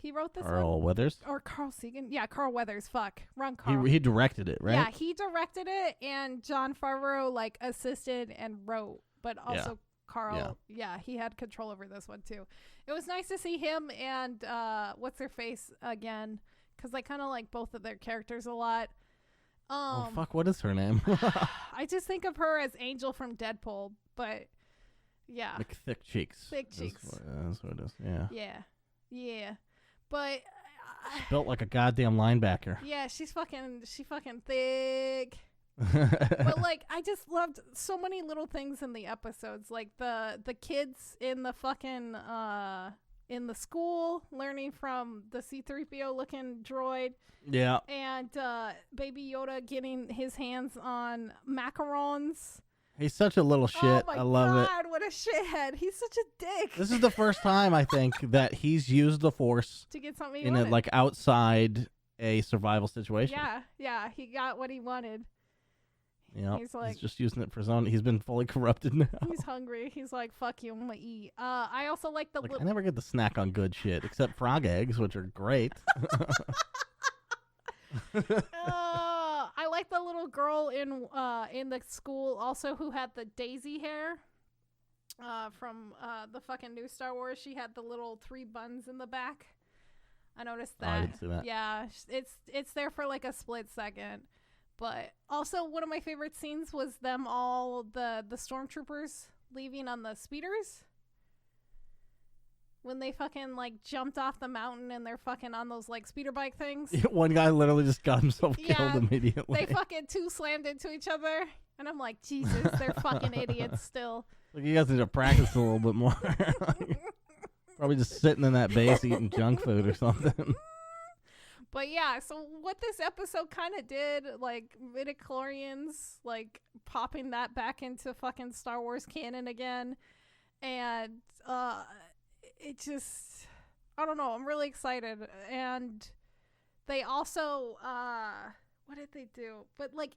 He wrote this Carl Weathers? Or Carl Sagan. Yeah, Carl Weathers. Fuck. Wrong Carl. He directed it, right? Yeah, he directed it, and Jon Favreau assisted and wrote, but also Carl, he had control over this one too. It was nice to see him and what's her face again, because I kind of like both of their characters a lot. Oh fuck, what is her name? I just think of her as Angel from Deadpool, but yeah, thick cheeks. Thick cheeks. That's what it is. Yeah. Yeah. But She's built like a goddamn linebacker. Yeah, she fucking thick. But like, I just loved so many little things in the episodes, like the kids in the fucking in the school learning from the C-3PO looking droid. Yeah. And Baby Yoda getting his hands on macarons. He's such a little shit. Oh my I love it. God, what a shithead. He's such a dick. This is the first time I think that he's used the Force to get something he in wanted. it, like outside a survival situation. Yeah, he got what he wanted. Yeah, he's like, just using it for his own. He's been fully corrupted now. He's hungry. He's like, fuck you, I'm gonna eat. I also like the I never get to snack on good shit except frog eggs, which are great. I like the little girl in the school also who had the daisy hair from the fucking new Star Wars. She had the little 3 buns in the back. I noticed that. Oh, I didn't see that. Yeah, it's there for like a split second. But also one of my favorite scenes was them all, the stormtroopers leaving on the speeders. When they fucking like jumped off the mountain and they're fucking on those like speeder bike things. One guy literally just got himself killed immediately. They fucking 2 slammed into each other. And I'm like, Jesus, they're fucking idiots still. Like, you guys need to practice a little bit more. Probably just sitting in that base eating junk food or something. But yeah, so what this episode kind of did, like midichlorians, like popping that back into fucking Star Wars canon again. And it just, I don't know, I'm really excited. And they also, what did they do? But like,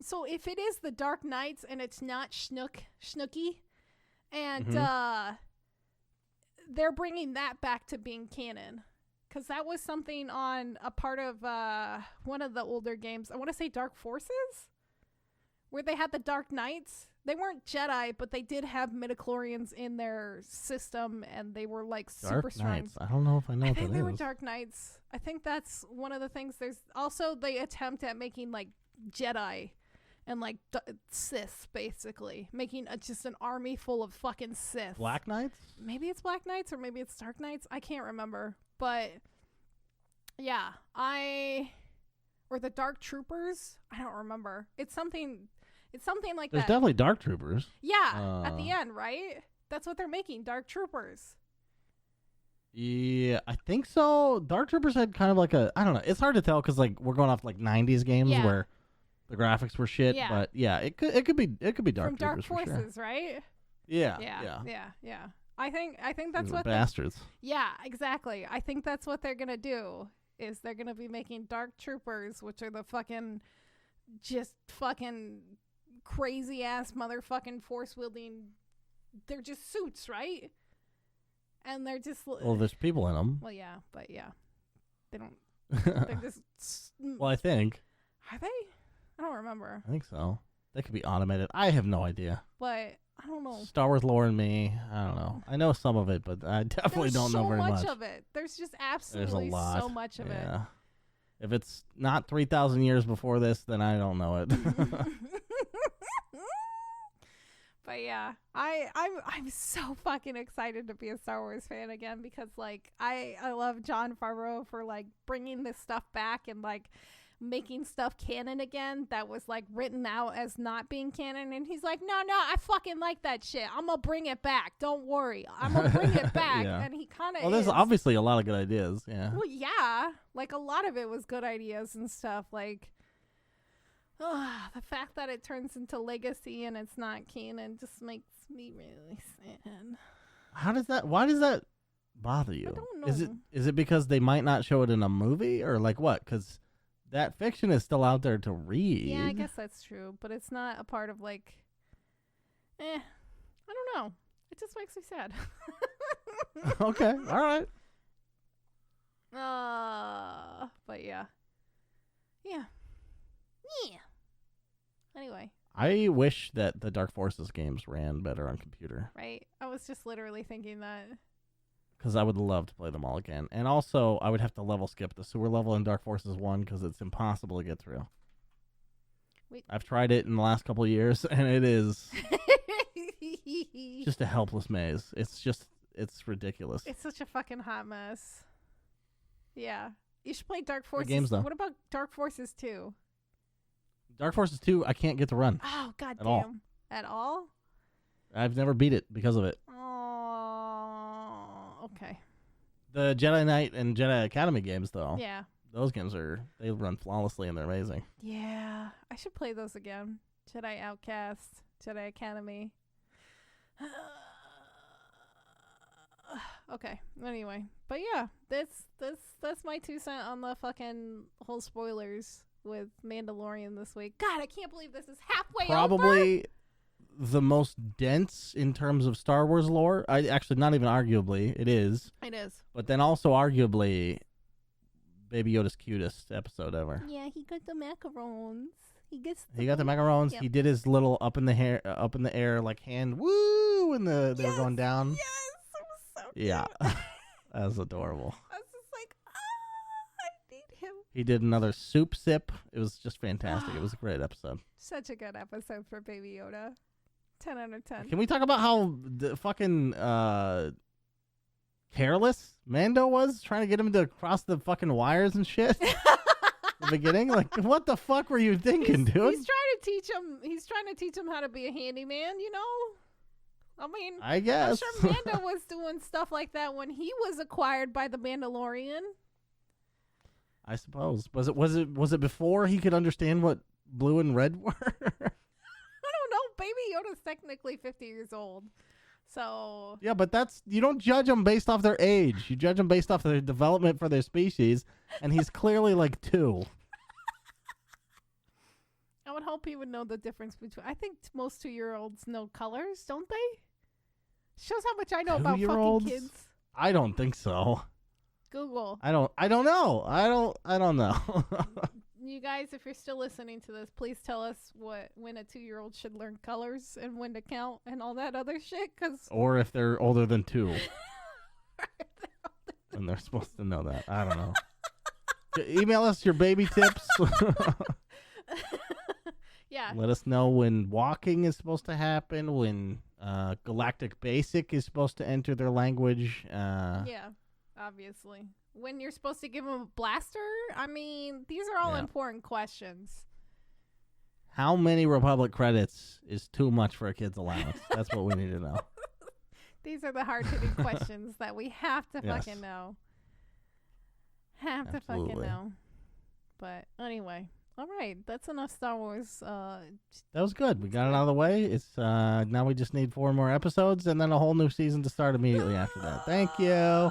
so if it is the Dark Knights and it's not Snooky, and they're bringing that back to being canon. Because that was something on a part of one of the older games. I want to say Dark Forces? Where they had the Dark Knights. They weren't Jedi, but they did have midichlorians in their system, and they were like super strong. Knights. I don't know if I know what that is. I think they were Dark Knights. I think that's one of the things. There's also the attempt at making like Jedi and like Sith, basically. Making just an army full of fucking Sith. Black Knights? Maybe it's Black Knights or maybe it's Dark Knights. I can't remember. But yeah, or the Dark Troopers. I don't remember. It's something like There's that. definitely Dark Troopers. Yeah, at the end, right? That's what they're making, Dark Troopers. Yeah, I think so. Dark Troopers had kind of like I don't know. It's hard to tell because like we're going off like 90s games where the graphics were shit. Yeah. But yeah, it could be Dark From Troopers Dark for Forces, sure. Right? Yeah. I think that's These what bastards. Yeah, exactly. I think that's what they're gonna do. Is they're gonna be making Dark Troopers, which are the fucking just fucking crazy ass motherfucking force wielding. They're just suits, right? And they're just Well, there's people in them. Well, yeah, but yeah, they don't. They're just. Well, I think. Are they? I don't remember. I think so. They could be automated. I have no idea. But I don't know. Star Wars lore and me, I don't know. I know some of it, but I definitely don't know very much. There's so much of it. There's just absolutely so much of it. If it's not 3,000 years before this, then I don't know it. But yeah, I'm so fucking excited to be a Star Wars fan again because like I love Jon Favreau for like bringing this stuff back and like making stuff canon again that was like written out as not being canon, and he's like, no, I fucking like that shit. I'm gonna bring it back. Don't worry, I'm gonna bring it back. And he kind of. Well, there's obviously a lot of good ideas. Yeah. Well, yeah, like a lot of it was good ideas and stuff. Like, the fact that it turns into legacy and it's not canon just makes me really sad. Why does that bother you? I don't know. Is it because they might not show it in a movie or like what? Because that fiction is still out there to read. Yeah, I guess that's true, but it's not a part of like. I don't know. It just makes me sad. Okay, all right. But yeah. Anyway. I wish that the Dark Forces games ran better on computer. Right. I was just literally thinking that. Because I would love to play them all again. And also, I would have to level skip the sewer level in Dark Forces 1 because it's impossible to get through. I've tried it in the last couple of years, and it is just a helpless maze. It's ridiculous. It's such a fucking hot mess. Yeah. You should play Dark Forces. games, though. What about Dark Forces 2? Dark Forces 2, I can't get to run. Oh, goddamn. all. At all? I've never beat it because of it. Oh, okay. The Jedi Knight and Jedi Academy games, though. Yeah. Those games they run flawlessly and they're amazing. Yeah. I should play those again. Jedi Outcast, Jedi Academy. Okay. Anyway, but yeah, that's my 2 cents on the fucking whole spoilers with Mandalorian this week. God, I can't believe this is halfway over. Probably the most dense in terms of Star Wars lore. I actually, not even arguably, it is. It is. But then also arguably, Baby Yoda's cutest episode ever. Yeah, he got the macarons. He got the macarons. Yep. He did his little up in the air like hand woo when they were going down. Yes, it was so cute. Yeah, that was adorable. I was just like, I need him. He did another soup sip. It was just fantastic. It was a great episode. Such a good episode for Baby Yoda. 10 out of 10. Can we talk about how the fucking careless Mando was trying to get him to cross the fucking wires and shit? The beginning, like, what the fuck were you thinking, dude? He's trying to teach him how to be a handyman, you know? I mean, I guess. I'm sure Mando was doing stuff like that when he was acquired by the Mandalorian. I suppose. Was it before he could understand what blue and red were? I don't know. Baby Yoda's technically 50 years old. So yeah, but you don't judge them based off their age. You judge them based off their development for their species, and he's clearly like 2. I would hope he would know the difference between. I think most 2-year-olds know colors, don't they? Shows how much I know about fucking kids. I don't think so. Google. I don't know. I don't know. You guys, if you're still listening to this, please tell us when a 2-year-old should learn colors and when to count and all that other shit. Or if they're older than 2. And they're supposed to know that. I don't know. Email us your baby tips. Yeah. Let us know when walking is supposed to happen, when Galactic Basic is supposed to enter their language. Yeah, obviously. When you're supposed to give them a blaster? I mean, these are all important questions. How many Republic credits is too much for a kid's allowance? That's what we need to know. These are the hard-hitting questions that we have to fucking know. Have to fucking know. But anyway, all right, that's enough Star Wars. That was good. We got it out of the way. It's now we just need 4 more episodes and then a whole new season to start immediately after that. Thank you. I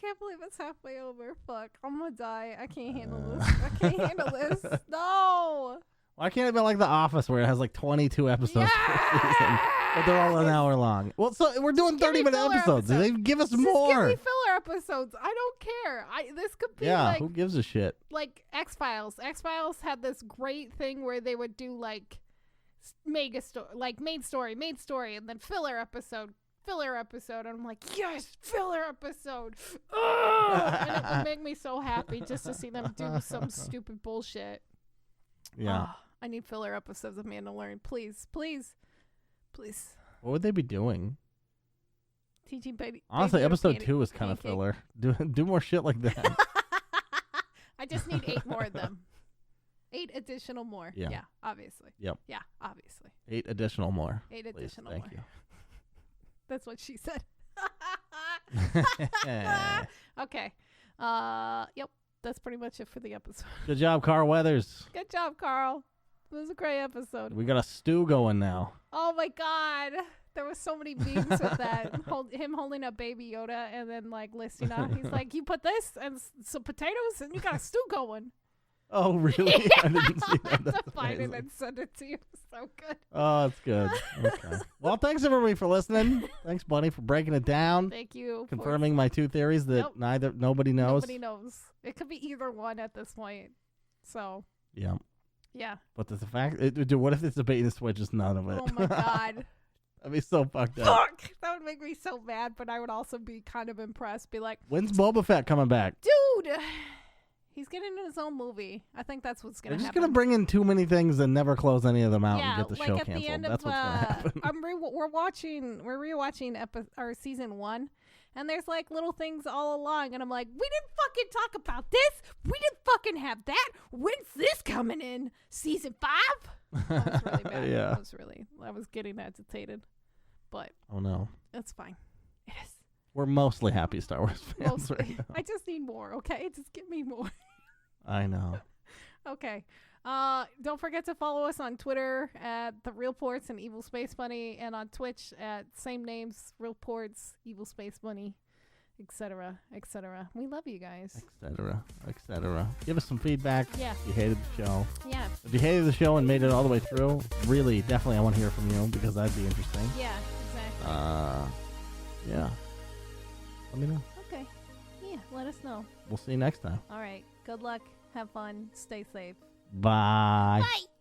can't believe it's halfway over. Fuck, I'm gonna die. I can't handle this. I can't handle this. No. Why can't it be like The Office where it has like 22 episodes per season, but they're all an hour long? Well, so we're doing 30-minute episodes. They give us more. Just give me filler episodes. I don't care. This could be like, who gives a shit? Like X-Files. X-Files had this great thing where they would do like main story, and then filler episode. And I'm like, yes, filler episode. And it would make me so happy just to see them do some stupid bullshit. Yeah. I need filler episodes of Mandalorian. Please. What would they be doing? Teaching baby. Honestly, baby episode pancake. 2 is kind of filler. Do more shit like that. I just need 8 more of them. 8 additional more. Yeah. Obviously. Yep. Yeah, obviously. 8 additional more. 8 Please. additional Thank more. you. That's what she said. Okay. Yep. That's pretty much it for the episode. Good job, Carl Weathers. Good job, Carl. It was a great episode. We got a stew going now. Oh my God. There was so many memes with that. Him holding up Baby Yoda and then like listing out. He's like, you put this and some potatoes and you got a stew going. Oh, really? I didn't see that. I have to That's find it amazing. and send it to you. So good. Oh, that's good. Okay. Well, thanks everybody for listening. Thanks, Bunny, for breaking it down. Thank you. Confirming my 2 theories that nobody knows. Nobody knows. It could be either one at this point. So. Yeah. Yeah. But the fact, dude, what if it's a bait and switch? Is none of it. Oh my God. That'd be so fucked up. Fuck. That would make me so mad, but I would also be kind of impressed. Be like, when's Boba Fett coming back? Dude. He's getting in his own movie. I think that's what's going to happen. They're just going to bring in too many things and never close any of them out and get the show at canceled. The end That's of, what's going to happen. we're rewatching season 1, And there's like little things all along, and I'm like, we didn't fucking talk about this. We didn't fucking have that. When's this coming in? Season 5? That was really bad. Yeah. I was getting agitated. But Oh, no. that's fine. It is. We're mostly happy Star Wars fans Mostly. right now. I just need more, okay? Just give me more. I know. Okay. Don't forget to follow us on Twitter at The Real Portz and Evil Space Bunny, and on Twitch at same names, Real Portz, Evil Space Bunny, etc., etc. We love you guys. Etc. Etc. Give us some feedback. Yeah. If you hated the show. Yeah. If you hated the show and made it all the way through, really, definitely I want to hear from you because that'd be interesting. Yeah, exactly. Yeah. Let me know. Okay. Yeah, let us know. We'll see you next time. All right. Good luck. Have fun. Stay safe. Bye. Bye.